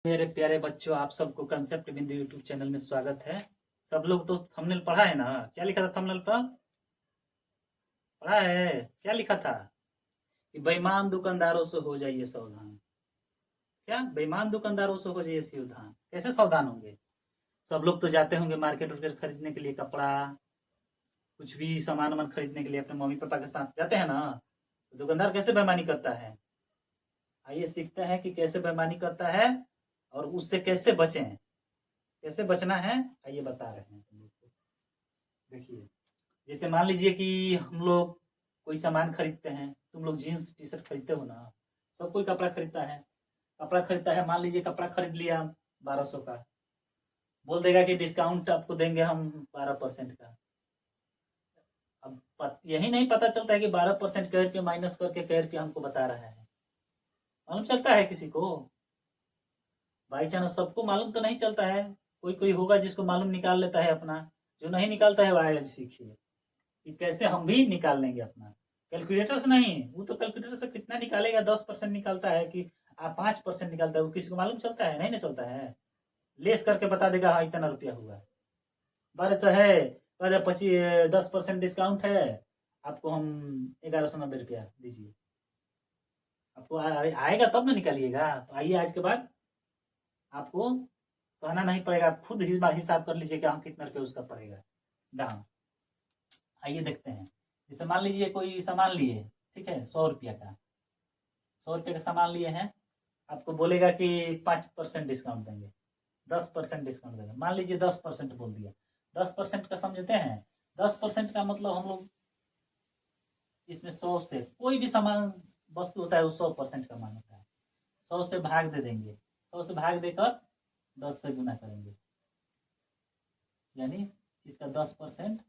मेरे प्यारे बच्चों, आप सबको कंसेप्ट बिंदु यूट्यूब चैनल में स्वागत है। सब लोग तो थंबनेल पढ़ा है ना? क्या लिखा था थंबनेल पर? पढ़ा है? क्या लिखा था कि बेईमान दुकानदारों से हो जाइए सावधान। क्या बेईमान दुकानदारों से हो जाइए सावधान? कैसे सावधान होंगे? सब लोग तो जाते होंगे मार्केट वार्केट खरीदने के लिए, कपड़ा कुछ भी सामान वामान खरीदने के लिए अपने मम्मी पापा के साथ जाते हैं ना। तो दुकानदार कैसे बेईमानी करता है? आइए सीखते हैं कि कैसे बेईमानी करता है और उससे कैसे बचें। कैसे बचना है आइए बता रहे हैं तुम लोग को। देखिए, जैसे मान लीजिए कि हम लोग कोई सामान खरीदते हैं। तुम लोग जीन्स टी शर्ट खरीदते हो ना? सब कोई कपड़ा खरीदता है। कपड़ा खरीदता है, मान लीजिए कपड़ा खरीद लिया 1200 का। बोल देगा कि डिस्काउंट आपको देंगे हम 12% का। अब यही नहीं पता चलता है कि 12% कै रुपये माइनस करके कै रुपये हमको बता रहा है। मालूम चलता है किसी को? बाई चांस सबको मालूम तो नहीं चलता है। कोई कोई होगा जिसको मालूम निकाल लेता है अपना। जो नहीं निकालता है वह सीखिए कि कैसे हम भी निकाल लेंगे अपना। कैलकुलेटर से नहीं, वो तो कैलकुलेटर से कितना निकालेगा, 10% निकालता है कि 5% निकालता है, वो किसी को मालूम चलता है? नहीं ना चलता है। लेस करके बता देगा हाँ इतना रुपया हुआ। 1200 है, 10% डिस्काउंट है, आपको हम 1190 रुपया दीजिए। आपको आएगा तब ना निकालिएगा। तो आइए आज के बाद आपको कहना नहीं पड़ेगा, आप खुद हिसाब कर लीजिए कि हाँ कितना रुपया उसका पड़ेगा दाम। आइए देखते हैं। जैसे मान लीजिए कोई सामान लिए, ठीक है, 100 रुपया का। 100 रुपये का सामान लिए हैं। आपको बोलेगा कि 5% डिस्काउंट देंगे, 10% डिस्काउंट देंगे। मान लीजिए 10% बोल दिया। 10% का समझते हैं? 10% का मतलब हम लोग इसमें 100 से कोई भी सामान वस्तु होता है वो 100% का मान होता है। 100 से भाग दे देंगे। 100 से भाग देकर 10 से गुना करेंगे, यानी इसका 10%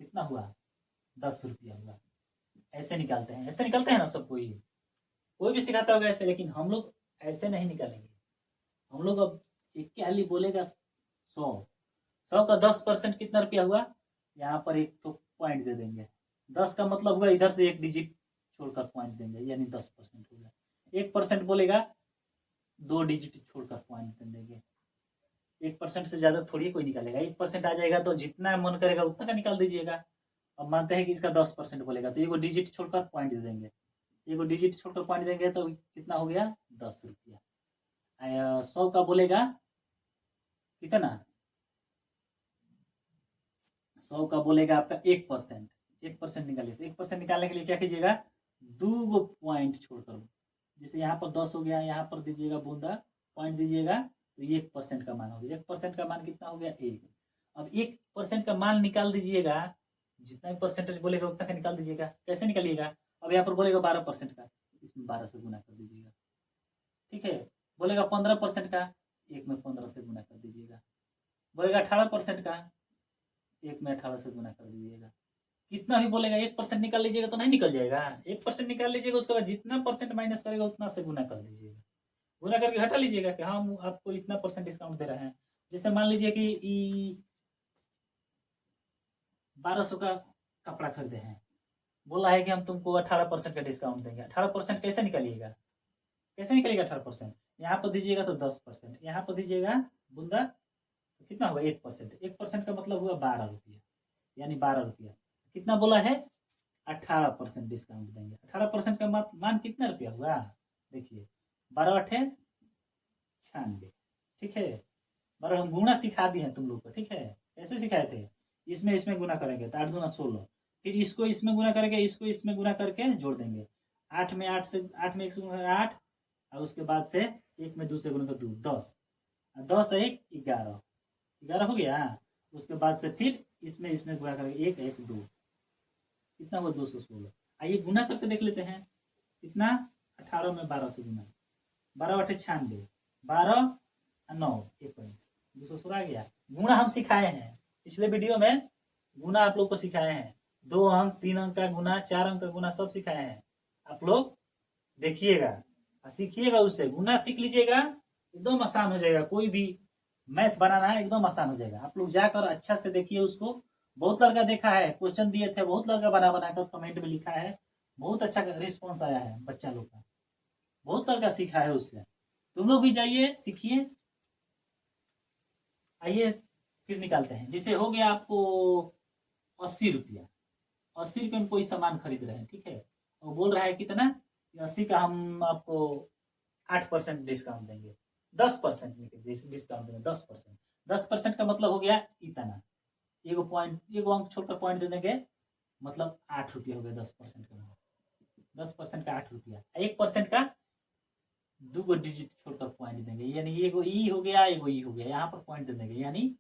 कितना हुआ? 10 रुपया हुआ। ऐसे निकालते हैं, ऐसे निकालते हैं ना सब कोई भी सिखाता होगा ऐसे, लेकिन हम लोग ऐसे नहीं निकालेंगे। हम लोग अब इक्याली बोलेगा 100। 100 का 10% कितना रुपया हुआ? यहाँ पर एक तो पॉइंट दे देंगे। 10 का मतलब हुआ इधर से एक डिजिट छोड़कर पॉइंट देंगे, यानी 10% होगा। 1% बोलेगा 2 डिजिट छोड़कर पॉइंट दे देंगे। 1% से ज्यादा थोड़ी कोई निकालेगा। 1% आ जाएगा तो जितना मन करेगा उतना का निकाल दीजिएगा। अब मानते हैं कि इसका 10% बोलेगा तो एक डिजिट छोड़कर पॉइंट दे देंगे। एक डिजिट छोड़कर पॉइंट देंगे तो कितना हो गया? 10 रुपया। 100 का बोलेगा कितना? 100 का बोलेगा आपका 1%। 1% निकालिए तो 1% निकालने के लिए क्या कीजिएगा? 2 पॉइंट छोड़कर, जैसे यहाँ पर 10 हो गया, यहाँ पर दीजिएगा बूंदा, पॉइंट दीजिएगा तो 1% का मान हो गया। 1% का मान कितना हो गया? 1। अब 1% का मान निकाल दीजिएगा। जितना भी परसेंटेज बोलेगा उतना का निकाल दीजिएगा। कैसे निकालिएगा? अब यहाँ पर बोलेगा 12% का, इसमें 12 से गुना कर दीजिएगा। ठीक है। बोलेगा 15% का, एक में 15 से गुना कर दीजिएगा। बोलेगा 18% का, एक में 18 से गुना कर दीजिएगा। कितना भी बोलेगा 1% निकाल लीजिएगा तो नहीं निकल जाएगा। 1% निकाल लीजिएगा, उसके बाद जितना परसेंट माइनस करेगा उतना से गुना कर दीजिएगा। गुना करके हटा लीजिएगा कि हाँ हम आपको इतना परसेंट डिस्काउंट दे रहे हैं। जैसे मान लीजिए कि 1200 का कपड़ा खरीदे हैं, बोला है कि हम तुमको 18% का डिस्काउंट देंगे। 18% कैसे निकालिएगा? कैसे निकलेगा 18%? यहाँ पर दीजिएगा तो 10%, यहाँ पर दीजिएगा बूंदा तो कितना होगा? 1%। 1% का मतलब हुआ 12 रुपया, यानी 12 रुपया। कितना बोला है? 18% डिस्काउंट देंगे। 18% का मान कितना रुपया हुआ? देखिए, 12×8 = 96। ठीक है। बारह हम गुणा सिखा दिए हैं तुम लोग को, ठीक है। कैसे सिखाए थे? इसमें इसमें गुना करेंगे तो 8×2 = 16। फिर इसको इसमें गुना करेंगे, इसको इसमें गुना करके जोड़ देंगे। 8 में 8 से 8 में 1 से गुना 8, और उसके बाद से 1 में 2 से गुना कर 2 10, 10 1 11, 11 हो गया। उसके बाद से फिर इसमें इसमें गुना करेंगे, 1 1 2, कितना हुआ? 216। आइए गुना करके देख लेते हैं कितना। 18 में 12 से गुना, 12×8 = 96, 12×9 = 21, 216 आ गया। गुणा हम सिखाए हैं पिछले वीडियो में। गुणा आप लोग को सिखाए हैं। 2 अंक 3 अंक का गुना, 4 अंक का गुना सब सिखाए हैं। आप लोग देखिएगा और सीखिएगा, उससे गुना सीख लीजिएगा, एकदम आसान हो जाएगा। कोई भी मैथ बनाना है एकदम आसान हो जाएगा। आप लोग जाकर अच्छा से देखिए उसको। बहुत लड़का देखा है, क्वेश्चन दिए थे, बहुत लड़का बना बनाकर कमेंट में लिखा है। बहुत अच्छा रिस्पॉन्स आया है बच्चा लोग का। बहुत लड़का सीखा है उससे। तुम लोग भी जाइए सीखिए। आइए फिर निकालते हैं। जैसे हो गया आपको 80 रुपया, 80 रुपये में कोई सामान खरीद रहे हैं, ठीक है, वो बोल रहा है कितना, 80 का हम आपको 8% डिस्काउंट देंगे, 10% डिस्काउंट देंगे, 10%। 10% का मतलब हो गया इतना, एगो पॉइंट, एगो अंक छोटा पॉइंट दे देंगे, मतलब 8 रुपया हो गया 10% का। 10% का 8 रुपया, 1% का 2 डिजिट छोड़कर पॉइंट देंगे, यानी एगो ई हो गया, एगो ई हो गया, यहाँ पर पॉइंट दे देंगे, यानी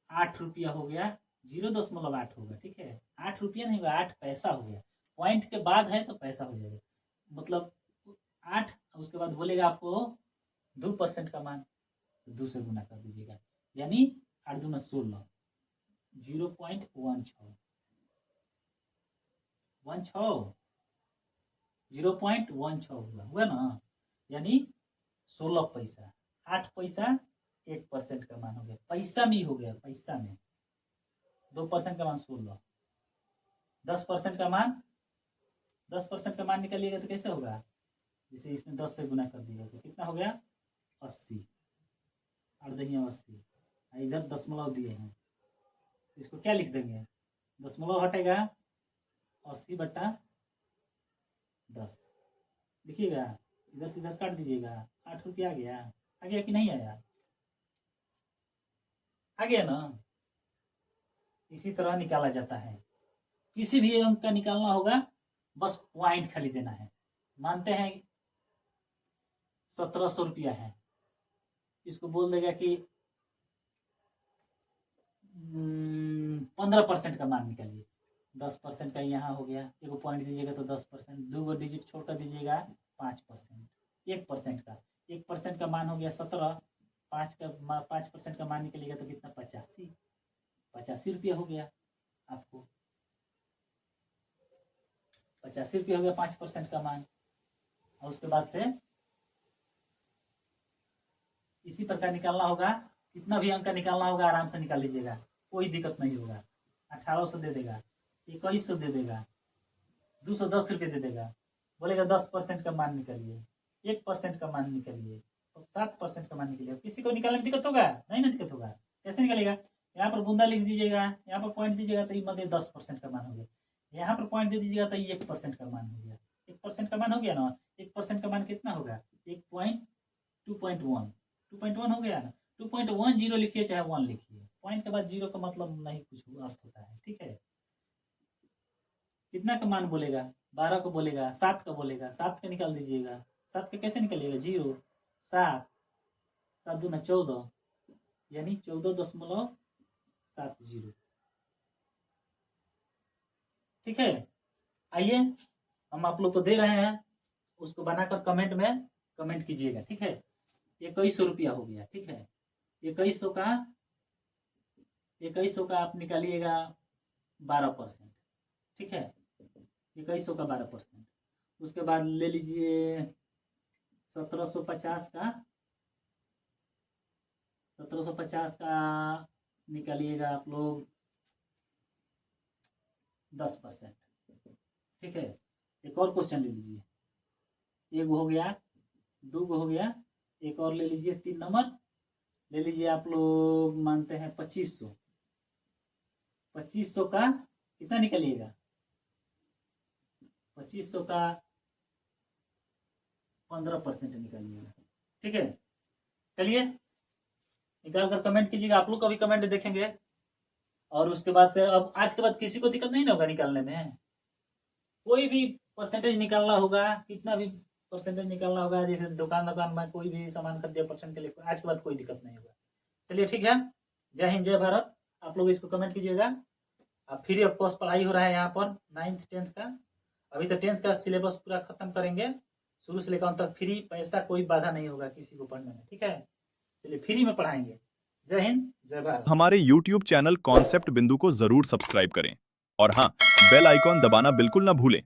8 रुपया हो गया, 0.8 होगा, ठीक है। 8 रुपया नहीं होगा, 8 पैसा हो गया। पॉइंट के बाद है तो पैसा हो जाएगा, मतलब 8, उसके बाद बोलेगा आपको 2% का मान, तो 2 से गुना कर दीजिएगा, यानी 8 दूना 16, 0.16, 0.16 हुआ ना, यानी 16 पैसा, 8 पैसा 1% का मान हो गया, पैसा में ही हो गया, पैसा में 2% का मान 16, 10% का मान, 10% का मान निकालिएगा तो कैसे होगा, जैसे इसमें 10 से गुना कर दिएगा तो कितना हो गया 80, 8×80, इधर दशमलव दिए हैं, इसको क्या लिख देंगे, दशमलव हटेगा 80/10, लिखिएगा, इधर से इधर काट दीजिएगा, 8 रुपया आ गया, आ गया कि नहीं आया, आ गया ना। इसी तरह निकाला जाता है, किसी भी अंक का निकालना होगा, बस पॉइंट खाली देना है। मानते हैं 1700 रुपया है, इसको बोल देगा कि 15% का मान निकालिए, 10% का यहाँ हो गया, एगो पॉइंट दीजिएगा तो 10%, 2 डिजिट छोड़कर दीजिएगा 5%, 1% का, 1% का मान हो गया 17, 5% का मान निकलेगा तो कितना 85 रुपया हो गया, आपको 85 रुपया हो गया 5% का मान। और उसके बाद से इसी प्रकार निकालना होगा, कितना भी अंक का निकालना होगा आराम से निकाल लीजिएगा, कोई दिक्कत नहीं होगा। 1800 दे देगा, 2100 दे देगा, 210 रुपये दे देगा, बोलेगा 10% का मान निकालिए, 1% का मान निकालिए, तो 7% का मान निकालिए। किसी को निकालने में दिक्कत होगा, नहीं ना दिक्कत होगा, कैसे निकालेगा, यहाँ पर बूंदा लिख दीजिएगा, यहाँ पर पॉइंट दीजिएगा तो मतलब 10% का मान हो गया, यहाँ पर पॉइंट दे दीजिएगा तो 1% का मान हो गया, 1% का मान हो गया ना। 1% का मान कितना होगा, 2.1 हो गया ना, 2.10 लिखिए चाहे 1 लिखिए, पॉइंट के बाद 0 का मतलब नहीं कुछ अर्थ होता है, ठीक है। कितना का मान बोलेगा, 12 को बोलेगा, 7 का बोलेगा, 7 का निकाल दीजिएगा, 7 का कैसे निकालिएगा, 0, 7, 7 दूना 14, यानी 14.70, ठीक है। आइए हम आप लोग को दे रहे हैं, उसको बनाकर कमेंट में कमेंट कीजिएगा, ठीक है। 2100 रुपया हो गया, ठीक है। 2100 का आप निकालिएगा 12%, ठीक है। 2100 का 12%, उसके बाद ले लीजिए 1750 का, 1750 का निकालिएगा आप लोग 10%, ठीक है। एक और क्वेश्चन ले लीजिए, एक हो गया, 2 हो गया, एक और ले लीजिए, 3 नंबर ले लीजिए आप लोग, मानते हैं 2500, 2500 का कितना निकालिएगा, 2500 का 15% निकालिएगा, ठीक है। चलिए निकाल कर कमेंट कीजिएगा, आप लोग का भी कमेंट देखेंगे। और उसके बाद से अब आज के बाद किसी को दिक्कत नहीं ना होगा निकालने में, कोई भी परसेंटेज निकालना होगा, कितना भी परसेंटेज निकालना होगा, जैसे दुकान में कोई भी सामान खरीदे परसेंट के लिए, आज के बाद कोई दिक्कत नहीं होगा। चलिए ठीक है, जय हिंद जय भारत। आप लोग इसको कमेंट कीजिएगा। अब फ्री ऑफ कॉस्ट पढ़ाई हो रहा है यहाँ पर 9th 10th का, अभी तो 10th का सिलेबस पूरा खत्म करेंगे, शुरू से लेकर अंत तक फ्री, पैसा कोई बाधा नहीं होगा किसी को पढ़ने में, ठीक है। चलिए फ्री में पढ़ाएंगे। जय हिंद जय भारत। हमारे YouTube चैनल कॉन्सेप्ट बिंदु को जरूर सब्सक्राइब करें और हाँ, बेल आइकॉन दबाना बिल्कुल ना भूलें।